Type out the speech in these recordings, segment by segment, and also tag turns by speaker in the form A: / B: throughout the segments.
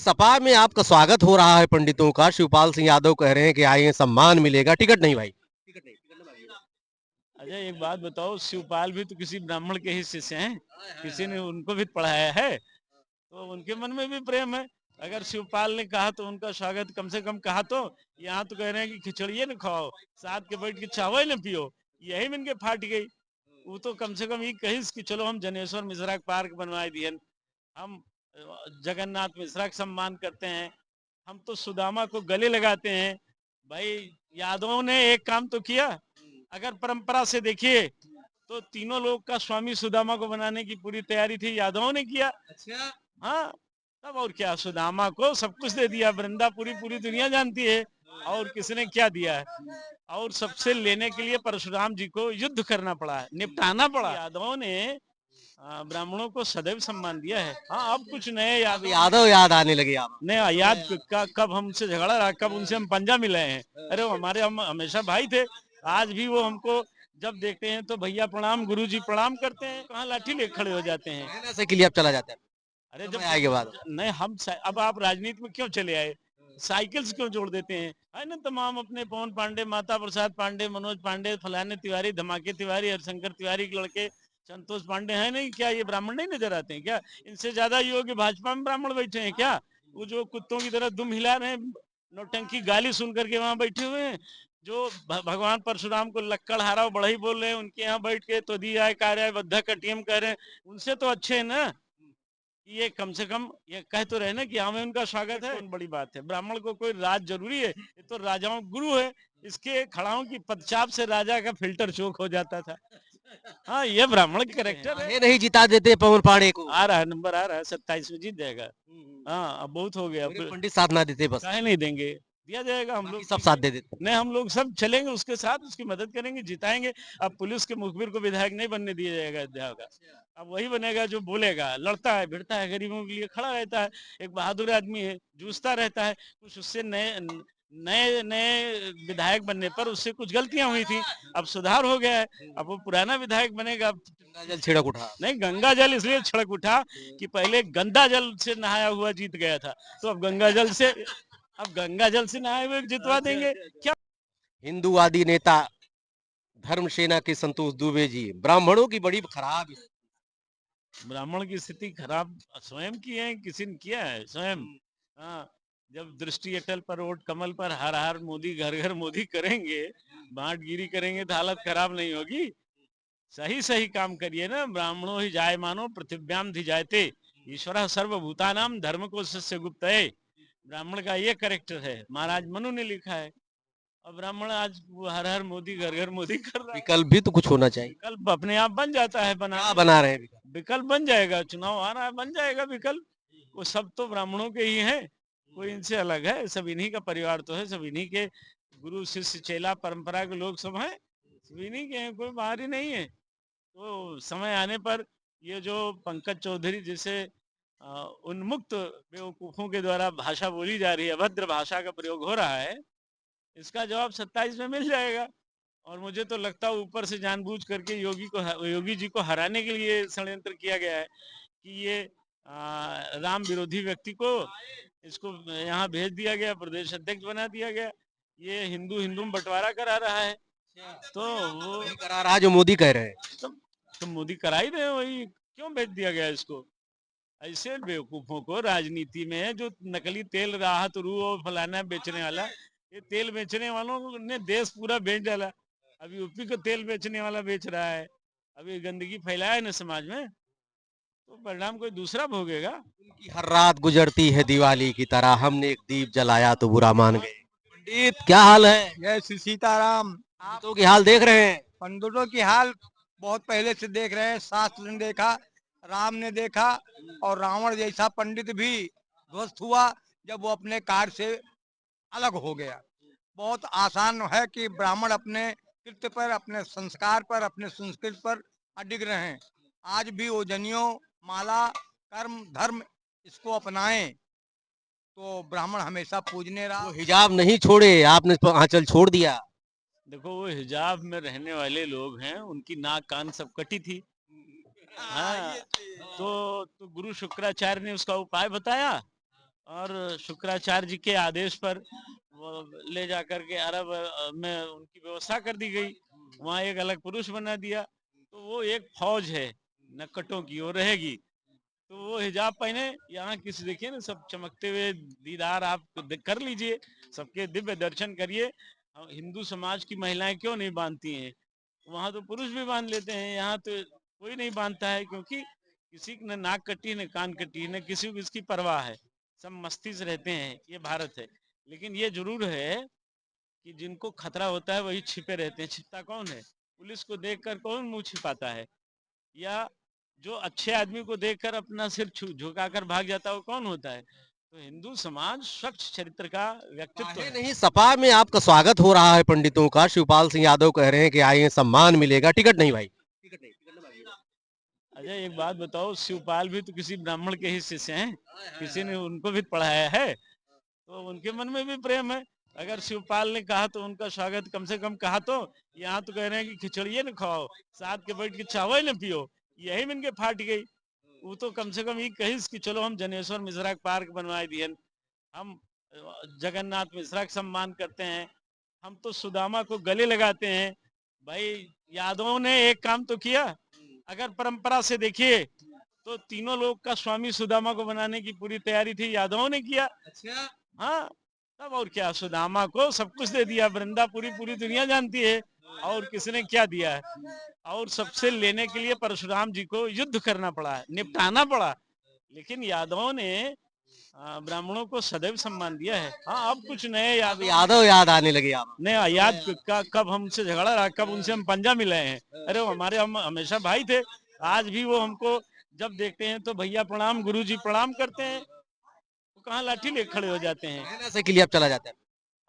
A: सपा में आपका स्वागत हो रहा है पंडितों का। शिवपाल सिंह यादव कह रहे हैं कि आइए सम्मान मिलेगा, टिकट नहीं भाई, टिकट नहीं, टिकट नहीं मांगिएगा।
B: अच्छा एक बात बताओ, शिवपाल भी तो किसी ब्राह्मण के ही शिष्य हैं। किसी ने उनको भी पढ़ाया है, तो उनके मन में भी प्रेम है। अगर शिवपाल ने कहा तो उनका स्वागत कम से कम कहा तो। यहाँ तो कह रहे हैं कि खिचड़िए न खाओ, साथ के बैठ के चावल न पियो, यही में इनके फाट गई। वो तो कम से कम ये कहिस कि चलो हम जनेश्वर मिश्रा के पार्क बनवा दिए, हम जगन्नाथ मिश्रा का सम्मान करते हैं, हम तो सुदामा को गले लगाते हैं। भाई यादवों ने एक काम तो किया। अगर परंपरा से देखिए तो तीनों लोग का स्वामी सुदामा को बनाने की पूरी तैयारी थी, यादवों ने किया।
A: अच्छा,
B: हाँ, तब और क्या, सुदामा को सब कुछ दे दिया, वृंदा पूरी पूरी दुनिया जानती है। और किसने क्या दिया है? और सबसे लेने के लिए परशुराम जी को युद्ध करना पड़ा, निपटाना पड़ा। यादवों ने ब्राह्मणों को सदैव सम्मान दिया है। हाँ, अब कुछ नए
A: अब
B: यादव
A: यादव याद आने लगे आप।
B: नहीं याद कब हमसे झगड़ा रहा, कब उनसे हम पंजा मिले हैं? अरे वो हमारे, हम हमेशा भाई थे। आज भी वो हमको जब देखते हैं तो भैया प्रणाम, गुरुजी प्रणाम करते हैं, कहाँ लाठी ले खड़े हो जाते हैं।
A: कहने से के लिए अब चला जाता है
B: अरे जब
A: समय आए के बाद।
B: नहीं हम अब आप राजनीति में क्यों चले आए? साइकिल से क्यों जोड़ देते हैं? है ना, तमाम अपने पवन पांडे, माता प्रसाद पांडे, मनोज पांडे, फलाने तिवारी, धमाके तिवारी, हरिशंकर तिवारी के लड़के संतोष पांडे हैं नहीं क्या? ये ब्राह्मण नहीं नजर आते हैं क्या? इनसे ज्यादा योग्य भाजपा में ब्राह्मण बैठे हैं क्या? वो जो कुत्तों की तरह दुम हिला रहे हैं, नौटंकी गाली सुन करके वहां बैठे हुए हैं। जो भगवान परशुराम को लक्कड़ हारा बढ़ई बोल रहे हैं, उनके यहाँ बैठ के तो दी आय कार्य बद्धा कटियम कह रहे हैं, उनसे तो अच्छे है ना। ये कम से कम ये कह तो रहे ना कि हमें उनका स्वागत है। बड़ी बात है, ब्राह्मण को कोई राज जरूरी है? ये तो राजाओं गुरु है। इसके खड़ाओं की पदचाप से राजा का फिल्टर चोक हो जाता था। हाँ, ये ब्राह्मण का करेक्टर है।
A: ये नहीं जिता देते पवन पांडे को।
B: आ रहा है, नंबर आ रहा है, 27 में जीत जाएगा। हाँ, अब बहुत हो गया,
A: मेरे
B: अब
A: पंडित साथ ना देते बस,
B: काहे नहीं देंगे? दिया जाएगा, हम
A: बाकी
B: लोग
A: सब साथ दे देते।
B: नहीं, हम लोग सब चलेंगे उसके साथ, उसकी मदद करेंगे, जिताएंगे। अब पुलिस के मुखबिर को विधायक नहीं बनने दिया जाएगा अयोध्या का। अब वही बनेगा जो बोलेगा, लड़ता है, भिड़ता है, गरीबों के लिए खड़ा रहता है, एक बहादुर आदमी है, जूझता रहता है। कुछ उससे नए नए नए विधायक बनने पर उससे कुछ गलतियां हुई थी, अब सुधार हो गया है। अब वो पुराना विधायक बनेगा। अब
A: गंगा जल छिड़क उठा।
B: नहीं, गंगा जल इसलिए छिड़क उठा कि पहले गंदा जल से नहाया हुआ जीत गया था, तो अब गंगा जल से, अब गंगा जल से नहाए हुए जितवा देंगे क्या?
A: हिंदूवादी नेता धर्म सेना के संतोष दुबे जी, ब्राह्मणों की बड़ी खराब
B: ब्राह्मण की स्थिति खराब स्वयं की है, किसी ने किया है? स्वयं। हाँ, जब दृष्टि अटल पर वोट कमल पर, हर हर मोदी, घर घर मोदी करेंगे, बांटगिरी करेंगे तो हालत खराब नहीं होगी? सही सही काम करिए ना। ब्राह्मणों ही जायमानो पृथिव्याम धिजायते, ईश्वर सर्वभूतानाम धर्म को शिष्य गुप्त है। ब्राह्मण का ये करेक्टर है, महाराज मनु ने लिखा है। और ब्राह्मण आज वो हर हर मोदी, घर घर मोदी कर रहा है।
A: विकल्प भी तो कुछ होना चाहिए।
B: विकल्प अपने आप बन जाता है, बना
A: क्या बना रहे हैं विकल्प?
B: विकल्प बन जाएगा, चुनाव आ रहा है, बन जाएगा विकल्प। वो सब तो ब्राह्मणों के ही हैं, कोई इनसे अलग है? सब इन्हीं का परिवार तो है, सब इन्हीं के गुरु शिष्य चेला परंपरा के लोग सब हैं, सब इन्हीं के हैं, कोई बाहर ही नहीं है। तो समय आने पर ये जो पंकज चौधरी जैसे उन्मुक्त बेवकूफों के द्वारा भाषा बोली जा रही है, अभद्र भाषा का प्रयोग हो रहा है, इसका जवाब 27 में मिल जाएगा। और मुझे तो लगता है ऊपर से जानबूझ करके योगी जी को हराने के लिए षड्यंत्र किया गया है कि ये राम विरोधी व्यक्ति को इसको यहाँ भेज दिया गया, प्रदेश अध्यक्ष बना दिया गया, ये हिंदू हिंदू में बंटवारा करा रहा है। तो वो
A: वही करा रहा जो मोदी कह रहे हैं।
B: तो, तो मोदी करा ही रहे, वही क्यों भेज दिया गया इसको? ऐसे बेवकूफों को राजनीति में, जो नकली तेल राहत रू और फलाना बेचने वाला, ये तेल बेचने वालों ने देश पूरा बेच डाला। अभी यूपी को तेल बेचने वाला बेच रहा है, अभी गंदगी फैलाया है ना समाज में, तो परिणाम कोई दूसरा भोगेगा।
A: उनकी हर रात गुजरती है दिवाली की तरह, हमने एक दीप जलाया तो बुरा मान गए। पंडित क्या हाल है?
C: जय श्री सीताराम। आप
A: पंडितों की हाल देख रहे हैं।
C: पंडितों की हाल बहुत पहले से देख रहे हैं। शास्त्र ने देखा, राम ने देखा, और रावण जैसा पंडित भी ध्वस्त हुआ जब वो अपने कार्य से अलग हो गया। बहुत आसान है कि ब्राह्मण अपने कृत्य पर, अपने संस्कार पर, अपने संस्कृति पर अडिग रहे। आज भी वो जनियों, माला, कर्म, धर्म इसको अपनाएं तो ब्राह्मण हमेशा पूजने
A: वो
C: रहा।
A: हिजाब नहीं छोड़े, आपने तो आंचल छोड़ दिया।
B: देखो, वो हिजाब में रहने वाले लोग हैं, उनकी नाक कान सब कटी थी। हाँ, तो गुरु शुक्राचार्य ने उसका उपाय बताया, और शुक्राचार्य जी के आदेश पर वो ले जाकर के अरब में उनकी व्यवस्था कर दी गई। वहाँ एक अलग पुरुष बना दिया, तो वो एक फौज है नक्कटों की, वो रहेगी। तो वो हिजाब पहने, यहाँ किसी देखिए ना सब चमकते हुए दीदार आप कर लीजिए, सबके दिव्य दर्शन करिए। हिंदू समाज की महिलाएं क्यों नहीं बांधती हैं? वहां तो पुरुष भी बांध लेते हैं, यहाँ तो कोई नहीं बांधता है, क्योंकि किसी की न नाक कटी न कान कटी, न किसी को इसकी परवाह है, सब मस्ती से रहते हैं। ये भारत है। लेकिन ये जरूर है कि जिनको खतरा होता है वही छिपे रहते हैं। छिपता कौन है? पुलिस को देखकर कौन मुंह छिपाता है? या जो अच्छे आदमी को देखकर अपना सिर झुकाकर भाग जाता है वो कौन होता है? तो हिंदू समाज स्वच्छ चरित्र का व्यक्तित्व
A: काहे
B: है।
A: नहीं, सपा में आपका स्वागत हो रहा है पंडितों का। शिवपाल सिंह यादव कह रहे हैं कि आइए, सम्मान मिलेगा। टिकट नहीं भाई, टिकट नहीं, टिकट नहीं मांगिएगा।
B: अच्छा एक बात बताओ, शिवपाल भी तो किसी ब्राह्मण के ही शिष्य हैं, किसी ने उनको भी पढ़ाया है, तो उनके मन में भी प्रेम है। अगर शिवपाल ने कहा तो उनका स्वागत कम से कम कहा तो। यहाँ तो कह रहे हैं कि खिचड़िए न खाओ, साथ के बैठ के चावल न पियो, यही में इनके फाट गई। वो तो कम से कम ये कहिस कि चलो हम जनेश्वर मिश्रा पार्क बनवाए दिए, हम जगन्नाथ मिश्रा का सम्मान करते हैं, हम तो सुदामा को गले लगाते हैं। भाई यादवों ने एक काम तो किया, अगर परंपरा से देखिए तो तीनों लोग का स्वामी सुदामा को बनाने की पूरी तैयारी थी, यादवों ने किया।
A: अच्छा,
B: हाँ, तब और क्या, सुदामा को सब कुछ दे दिया, वृंदा पूरी पूरी दुनिया जानती है। और किसने क्या दिया है? और सबसे लेने के लिए परशुराम जी को युद्ध करना पड़ा, निपटाना पड़ा। लेकिन यादवों ने ब्राह्मणों को सदैव सम्मान दिया है। हाँ, अब कुछ नए
A: अब
B: यादव
A: यादव याद आने लगे आप।
B: नया याद का, कब हमसे झगड़ा रहा, कब उनसे हम पंजा मिले हैं। अरे वो हमारे, हम हमेशा भाई थे। आज भी वो हमको जब देखते हैं तो भैया प्रणाम, गुरुजी प्रणाम करते हैं। वो कहाँ लाठी ले खड़े हो जाते हैं।
A: कहना से के लिए अब चला जाता है,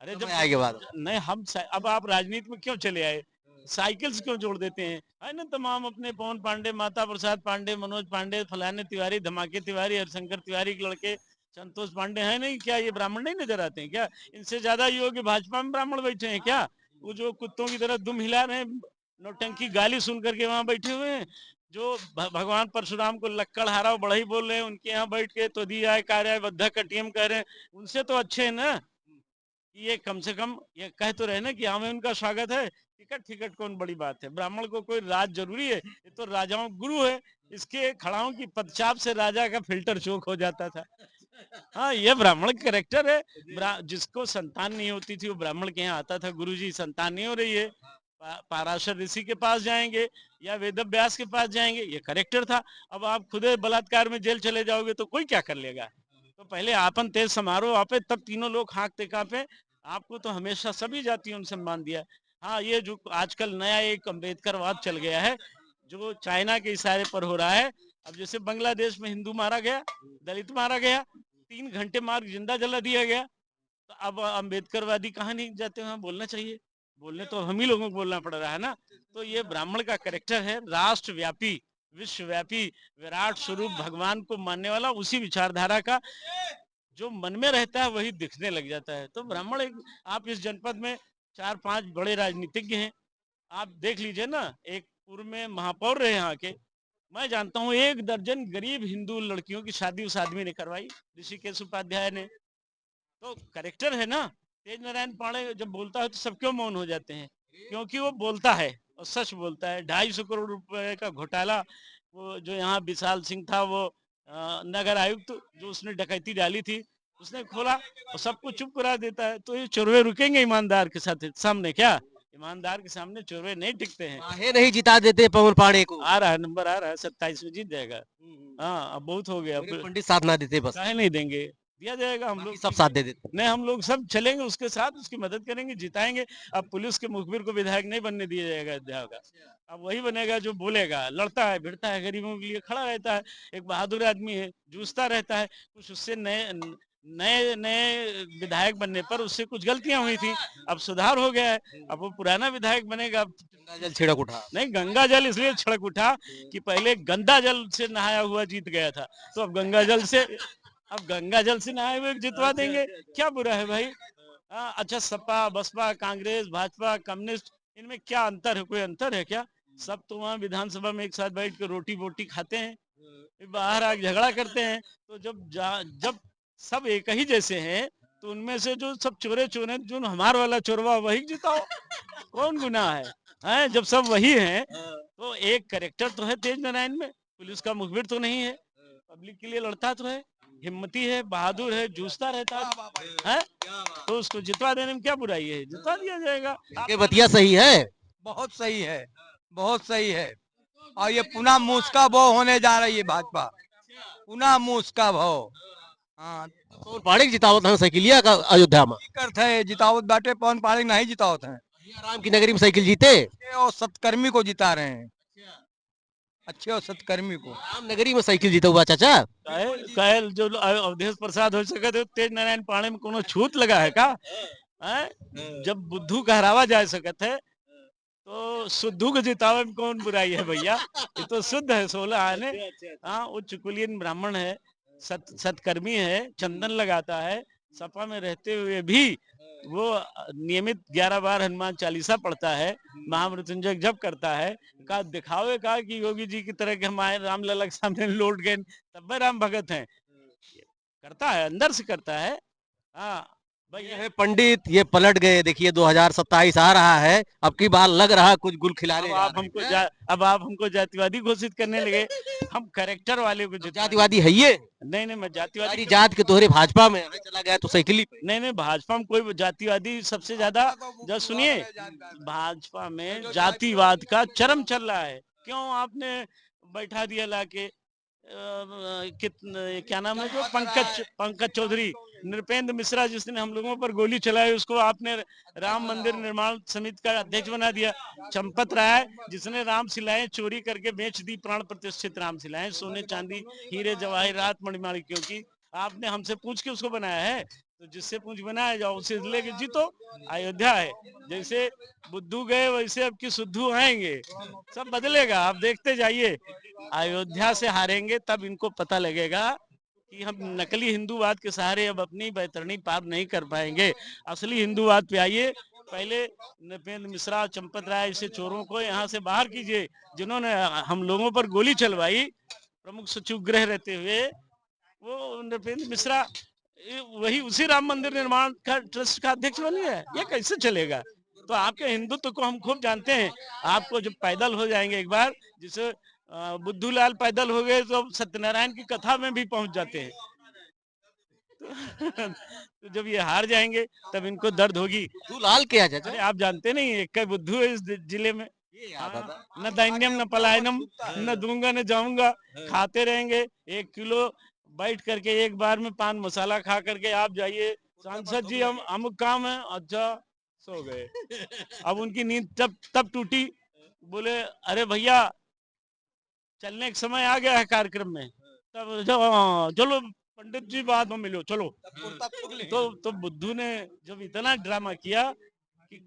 B: अरे
A: समय
B: जब
A: आए के बाद।
B: नहीं हम अब आप राजनीति में क्यों चले आए? साइकिल से क्यों जोड़ देते हैं? है ना, तमाम अपने पवन पांडे, माता प्रसाद पांडे, मनोज पांडे, फलाने तिवारी, धमाके तिवारी, हरिशंकर तिवारी के लड़के संतोष पांडे हैं नहीं क्या? ये ब्राह्मण नहीं नजर आते हैं क्या? इनसे ज्यादा योग्य भाजपा में ब्राह्मण बैठे हैं क्या? वो जो कुत्तों की तरह दुम हिला रहे हैं, नौटंकी गाली सुन करके वहां बैठे हुए हैं। जो भगवान परशुराम को लक्कड़ हारा बढ़ई बोल रहे हैं, उनके यहाँ बैठ के तो दिया कार्य बद्धा कटियम कह रहे हैं, उनसे तो अच्छे है ना। ये कम से कम ये कह तो रहे ना कि हमें उनका स्वागत है। टिकट टिकट कौन बड़ी बात है? ब्राह्मण को कोई राज जरूरी है? ये तो राजाओं गुरु है। इसके खड़ाओं की पदचाप से राजा का फिल्टर चोक हो जाता था। हाँ, ये ब्राह्मण कैरेक्टर है। जिसको संतान नहीं होती थी वो ब्राह्मण के यहाँ आता था, गुरुजी संतान नहीं हो रही है, पाराशर ऋषि के पास जाएंगे या वेद व्यास के पास जाएंगे, ये करेक्टर था। अब आप खुद बलात्कार में जेल चले जाओगे तो कोई क्या कर लेगा? तो पहले आपन तेज समारोह आपे, तब तीनों लोग हाँकते कांपे। आपको तो हमेशा सभी जातियों ने सम्मान दिया। हाँ, ये जो आजकल नया एक अम्बेडकरवाद चल गया है, जो चाइना के इशारे पर हो रहा है। अब जैसे बांग्लादेश में हिंदू मारा गया, दलित मारा गया, 3 घंटे मार जिंदा जला दिया गया, तो अब अम्बेडकरवादी कहाँ नहीं जाते, वहां बोलना चाहिए। बोलने तो हम ही लोगों को बोलना पड़ रहा है ना। तो ये ब्राह्मण का करेक्टर है, राष्ट्रव्यापी, विश्वव्यापी, विराट स्वरूप भगवान को मानने वाला, उसी विचारधारा का। जो मन में रहता है वही दिखने लग जाता है। तो ब्राह्मण एक, आप इस जनपद में 4-5 बड़े राजनीतिज्ञ हैं, आप देख लीजिए ना। एक पूर्व में महापौर रहे यहाँ के, मैं जानता हूँ 1 दर्जन गरीब हिंदू लड़कियों की शादी उस आदमी ने करवाई, ऋषिकेश उपाध्याय ने। तो करेक्टर है ना। तेज नारायण पांडे जब बोलता है तो सब क्यों मौन हो जाते हैं? क्योंकि वो बोलता है और सच बोलता है। 250 करोड़ रुपए का घोटाला, वो जो यहाँ विशाल सिंह था, वो नगर आयुक्त, जो उसने डकैती डाली थी, उसने खोला और सबको चुप करा देता है। तो ये चोरवे रुकेंगे ईमानदार के साथ सामने क्या? ईमानदार के सामने चोरवे नहीं टिकते हैं।
A: काहे नहीं जिता देते पवन पांडे को?
B: आ रहा है, नंबर आ रहा है, 27 में जीत जाएगा। हाँ, अब बहुत हो गया।
A: मेरे पंडित साथ ना देते बस,
B: काहे नहीं देंगे? दिया जाएगा। हम
A: बाकी
B: लोग
A: सब साथ दे देते।
B: नहीं, हम लोग सब चलेंगे उसके साथ, उसकी मदद करेंगे, जिताएंगे। अब पुलिस के मुखबिर को विधायक नहीं बनने दिया जाएगा अयोध्या का। अब वही बनेगा जो बोलेगा, लड़ता है, भिड़ता है, गरीबों के लिए खड़ा रहता है, एक बहादुर आदमी है, जूझता रहता है। कुछ उससे नए नए नए विधायक बनने पर उससे कुछ गलतियां हुई थी, अब सुधार हो गया है। अब वो पुराना विधायक बनेगा।
A: गंगा जल छिड़क उठा।
B: नहीं, गंगा जल इसलिए छिड़क उठा कि पहले गंदा जल से नहाया हुआ जीत गया था, तो अब गंगा जल से नहाए हुए जितवा देंगे। क्या बुरा है भाई? अच्छा, सपा, बसपा, कांग्रेस, भाजपा, कम्युनिस्ट, इनमें क्या अंतर है? कोई अंतर है क्या? सब तो वहाँ विधानसभा में एक साथ बैठ कर रोटी बोटी खाते हैं, फिर बाहर आके झगड़ा करते हैं। तो जब सब एक ही जैसे हैं, तो उनमें से जो सब चोरे चोरे जो हमार वाला चोरवा वही जिताओ, कौन गुनाह है? जब सब वही हैं तो एक कैरेक्टर तो है तेज नारायण में, पुलिस का मुखबिर तो नहीं है, पब्लिक के लिए लड़ता तो है, हिम्मती है, बहादुर है, जूझता रहता है, तो उसको जितवा देने में क्या बुराई है? जितवा दिया जाएगा।
A: ये बतिया सही है।
C: बहुत सही है, बहुत सही है। और ये पुनः मूसका भाव होने जा रही है भाजपा, पुनः मूसका भाव। हाँ,
A: कौन पाड़े जितावत है साइकिलिया का अयोध्या में?
C: करते है जितावत बाटे, पवन पालिक नहीं जितावत है,
A: राम की नगरी में साइकिल जीते।
C: और सत्कर्मी को जिता रहे हैं, अच्छे और सत्कर्मी को।
A: राम नगरी में साइकिल जीता हुआ चाचा।
B: कहे जो अवधेश प्रसाद हो सके तो तेज नारायण पाणे में कोनो छूत लगा है का? जब बुद्धू कहरावा जा सकत है तो शुद्धू को जितावे में कौन बुराई है भैया? ये तो शुद्ध है 16 आने। हाँ, उच्च कुलीन ब्राह्मण है, सत्कर्मी है, चंदन लगाता है, सपा में रहते हुए भी वो नियमित 11 बार हनुमान चालीसा पढ़ता है, महामृत्युंजय जप करता है। का दिखावे का कि योगी जी की तरह के हमारे रामलला के सामने लौट गए तब भी राम भगत हैं, करता है, अंदर से करता है। हाँ भाई,
A: ये है पंडित, ये पलट गए। देखिए 2027 आ रहा है, अब की बार लग रहा कुछ गुल खिलाने
B: अब आप हमको अब आप हमको जातिवादी घोषित करने लगे। हम कैरेक्टर वाले को
A: जातिवादी है ये।
B: नहीं नहीं, मैं जातिवादी
A: सारी जात के तोहरे भाजपा में चला गया तो साइकिल पे।
B: नहीं नहीं, भाजपा में कोई जातिवादी सबसे ज्यादा, जब सुनिए, भाजपा में जातिवाद का चरम चल रहा है। क्यों आपने बैठा दिया लाके क्या नाम है जो पंकज चौधरी, नृपेंद्र मिश्रा जिसने हम लोगों पर गोली चलाई, उसको आपने राम मंदिर निर्माण समिति का अध्यक्ष बना दिया। चंपत राय जिसने राम शिलाएं चोरी करके बेच दी, प्राण प्रतिष्ठित राम शिलाएं, सोने चांदी हीरे जवाहरात मणिमाणिक्यों की, आपने हमसे पूछ के उसको बनाया है। तो जिससे पूछ बनाया जाओ उसे लेके जीतो। अयोध्या है, जैसे बुद्धू गए वैसे अब की सुद्धू आएंगे, सब बदलेगा, आप देखते जाइए। अयोध्या से हारेंगे तब इनको पता लगेगा कि हम नकली हिंदूवाद के सहारे अब अपनी बैतरणी पार नहीं कर पाएंगे। असली हिंदूवाद पे आइए। पहले नृपेंद्र मिश्रा, चंपत राय ऐसे चोरों को यहाँ से बाहर कीजिए, जिन्होंने हम लोगों पर गोली चलवाई प्रमुख सचिव गृह रहते हुए। वो नृपेंद्र मिश्रा वही उसी राम मंदिर निर्माण का ट्रस्ट का अध्यक्ष बन गया। ये कैसे चलेगा? तो आपके हिंदुत्व को हम खूब जानते हैं। आपको जब पैदल हो जाएंगे एक बार, जिसे बुद्धूलाल पैदल हो गए तो सत्यनारायण की कथा में भी पहुंच जाते हैं। तो जब ये हार जाएंगे तब इनको दर्द होगी।
A: लाल क्या चाचा?
B: अरे आप जानते नहीं, एक बुद्धू है इस जिले में। न दैन्यम न पलायनम, न दूंगा न जाऊंगा, खाते रहेंगे 1 किलो बैठ करके एक बार में पान मसाला खा करके। आप जाइए, सांसद जी हम अमुक काम है, अच्छा सो गए। अब उनकी नींद तब टूटी, बोले अरे भैया चलने का समय आ गया है कार्यक्रम में। तब चलो पंडित जी बाद में मिलो, चलो। तो बुद्धू ने जब इतना ड्रामा किया कि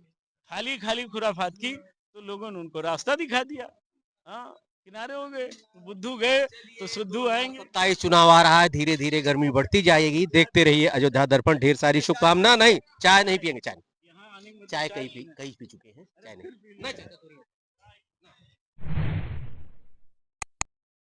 B: खाली खाली खुराफात की, तो लोगों ने उनको रास्ता दिखा दिया। हाँ, किनारे हो गए। बुद्धू गए तो सुद्धू आएंगे।
A: 27 चुनाव आ रहा है, धीरे धीरे गर्मी बढ़ती जाएगी। देखते रहिए अयोध्या दर्पण। ढेर सारी शुभकामना। नहीं, चाय नहीं पियेंगे? चाय कहीं पी चुके हैं, चाय नहीं।